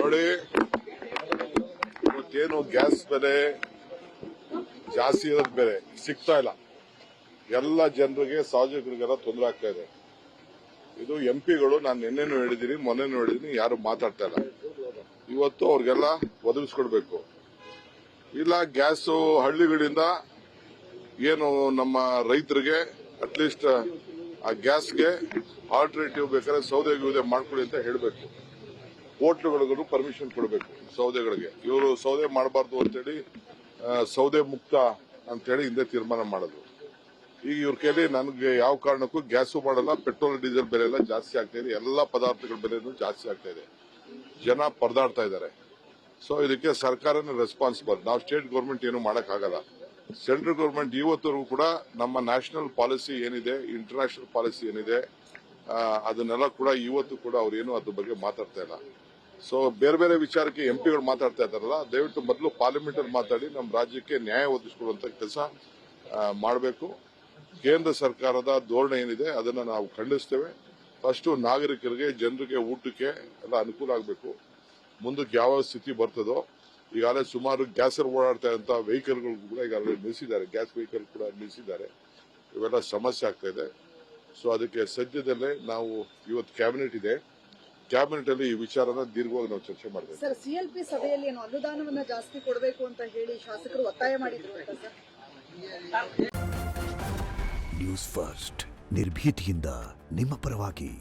ನೋಡಿ, ಇವತ್ತೇನು ಗ್ಯಾಸ್ ಬೆಲೆ ಜಾಸ್ತಿ ಇರೋದ್ ಬೇರೆ ಸಿಗ್ತಾ ಇಲ್ಲ. ಎಲ್ಲ ಜನರಿಗೆ ಸಾರ್ವಜನಿಕರಿಗೆಲ್ಲ ತೊಂದರೆ ಆಗ್ತಾ ಇದೆ. ಇದು ಎಂಪಿಗಳು ನಾನು ನಿನ್ನೆನೂ ಹೇಳಿದೀನಿ, ಮೊನ್ನೆನೂ ಹೇಳಿದೀನಿ, ಯಾರು ಮಾತಾಡ್ತಾ ಇಲ್ಲ. ಇವತ್ತು ಅವ್ರಿಗೆಲ್ಲ ಒದಗಿಸ್ಕೊಡ್ಬೇಕು. ಇಲ್ಲ ಗ್ಯಾಸು ಹಳ್ಳಿಗಳಿಂದ ಏನು ನಮ್ಮ ರೈತರಿಗೆ ಅಟ್ಲೀಸ್ಟ್ ಆ ಗ್ಯಾಸ್ಗೆ ಆಲ್ಟರ್ನೇಟಿವ್ ಬೇಕಾದ್ರೆ ಸೌದೆ ಗಿೌದೆ ಮಾಡ್ಕೊಳ್ಳಿ ಅಂತ ಹೇಳಬೇಕು. ಹೋಟ್ಲುಗಳಿಗೂ ಪರ್ಮಿಷನ್ ಕೊಡಬೇಕು ಸೌದೆಗಳಿಗೆ. ಇವರು ಸೌದೆ ಮಾಡಬಾರ್ದು ಅಂತೇಳಿ ಸೌದೆ ಮುಕ್ತ ಅಂತೇಳಿ ಹಿಂದೆ ತೀರ್ಮಾನ ಮಾಡೋದು. ಈಗ ಇವ್ರ ಕೈಲಿ ನನಗೆ ಯಾವ ಕಾರಣಕ್ಕೂ ಗ್ಯಾಸು ಮಾಡಲ್ಲ, ಪೆಟ್ರೋಲ್ ಡೀಸೆಲ್ ಬೆಲೆ ಎಲ್ಲ ಜಾಸ್ತಿ ಆಗ್ತಾ ಇದೆ, ಎಲ್ಲ ಪದಾರ್ಥಗಳ ಬೆಲೆನೂ ಜಾಸ್ತಿ ಆಗ್ತಾ ಇದೆ. ಜನ ಪರದಾಡ್ತಾ ಇದ್ದಾರೆ. ಸೊ ಇದಕ್ಕೆ ಸರ್ಕಾರನೇ ರೆಸ್ಪಾನ್ಸಿಬಲ್. ನಾವು ಸ್ಟೇಟ್ ಗೌರ್ಮೆಂಟ್ ಏನು ಮಾಡಕ್ಕಾಗಲ್ಲ. ಸೆಂಟ್ರಲ್ ಗೌರ್ಮೆಂಟ್ ಇವತ್ತವರೆಗೂ ಕೂಡ ನಮ್ಮ ನ್ಯಾಷನಲ್ ಪಾಲಿಸಿ ಏನಿದೆ, ಇಂಟರ್ನ್ಯಾಷನಲ್ ಪಾಲಿಸಿ ಏನಿದೆ, ಅದನ್ನೆಲ್ಲ ಕೂಡ ಇವತ್ತು ಕೂಡ ಅವ್ರೇನು ಅದ್ರ ಬಗ್ಗೆ ಮಾತಾಡ್ತಾ ಇಲ್ಲ. ಸೊ ಬೇರೆ ಬೇರೆ ವಿಚಾರಕ್ಕೆ ಎಂಪಿಗಳು ಮಾತಾಡ್ತಾ ಇದ್ದಾರಲ್ಲ, ದಯವಿಟ್ಟು ಮೊದಲು ಪಾರ್ಲಿಮೆಂಟ್ ಅಲ್ಲಿ ಮಾತಾಡಿ ನಮ್ಮ ರಾಜ್ಯಕ್ಕೆ ನ್ಯಾಯ ಒದಗಿಸಿಕೊಡುವಂತ ಕೆಲಸ ಮಾಡಬೇಕು. ಕೇಂದ್ರ ಸರ್ಕಾರದ ಧೋರಣೆ ಏನಿದೆ ಅದನ್ನ ನಾವು ಖಂಡಿಸ್ತೇವೆ. ಫಸ್ಟ್ ನಾಗರಿಕರಿಗೆ, ಜನರಿಗೆ ಊಟಕ್ಕೆ ಎಲ್ಲ ಅನುಕೂಲ ಆಗಬೇಕು. ಮುಂದಕ್ಕೆ ಯಾವ ಸ್ಥಿತಿ ಬರ್ತದೋ, ಈಗಾಗಲೇ ಸುಮಾರು ಗ್ಯಾಸರ್ ಓಡಾಡ್ತಾ ಇದ್ದಂತ ವೆಹಿಕಲ್ಗಳು ಕೂಡ ಈಗಾಗಲೇ ನಿಲ್ಲಿಸಿದ್ದಾರೆ, ಗ್ಯಾಸ್ ವೆಹಿಕಲ್ ಕೂಡ ನಿಲ್ಲಿಸಿದ್ದಾರೆ. ಇವೆಲ್ಲ ಸಮಸ್ಯೆ ಆಗ್ತಾ ಇದೆ. ಸೊ ಅದಕ್ಕೆ ಸದ್ಯದಲ್ಲೇ ನಾವು ಇವತ್ತು ಕ್ಯಾಬಿನೆಟ್ ಇದೆ, ಕ್ಯಾಬಿನೆಟ್ ಅಲ್ಲಿ ಈ ವಿಚಾರನ ದೀರ್ಘವಾಗಿ ನಾವು ಚರ್ಚೆ ಮಾಡಬೇಕು. ಸರ್, ಸಿಎಲ್ಪಿ ಸಭೆಯಲ್ಲಿ ಏನು ಅನುದಾನವನ್ನ ಜಾಸ್ತಿ ಕೊಡಬೇಕು ಅಂತ ಹೇಳಿ ಶಾಸಕರು ಒತ್ತಾಯ ಮಾಡಿದ್ರು ಸರ್. ನ್ಯೂಸ್ ಫಸ್ಟ್ ನಿರ್ಭೀತಿಯಿಂದ ನಿಮ್ಮ ಪರವಾಗಿ.